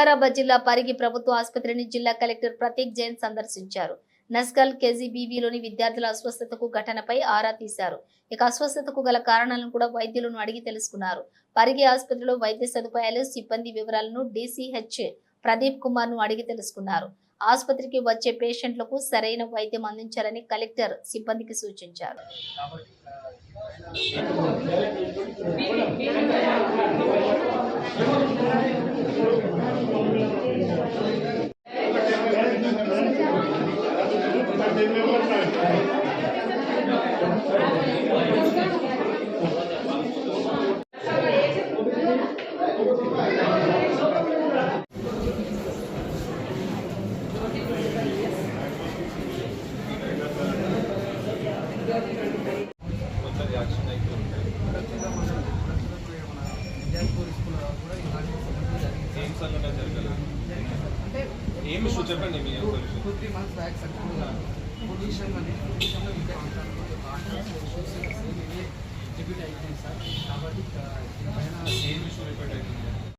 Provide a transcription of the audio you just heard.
వికారాబాద్ జిల్లా పరిగి ప్రభుత్వ ఆసుపత్రిని జిల్లా కలెక్టర్ ప్రతీక్ జైన్ సందర్శించారు. నస్కల్ కేజీబీవీలోని విద్యార్థుల అస్వస్థతకు ఘటనపై ఆరా తీశారు. ఇక అస్వస్థతకు గల కారణాలను కూడా వైద్యులను అడిగి తెలుసుకున్నారు. పరిగి ఆసుపత్రిలో వైద్య సదుపాయాలు, సిబ్బంది వివరాలను డీసీహెచ్ ప్రదీప్ కుమార్ ను అడిగి తెలుసుకున్నారు. ఆసుపత్రికి వచ్చే పేషెంట్లకు సరైన వైద్యం అందించాలని కలెక్టర్ సిబ్బందికి సూచించారు. ఏమి చెప్పండి. 2-3 months బ్యాక్ పొల్యూషన్ డిప్యూటీ అయిపోయింది సార్. కాబట్టి ఏమి రిపోర్ట్ అవుతుంది?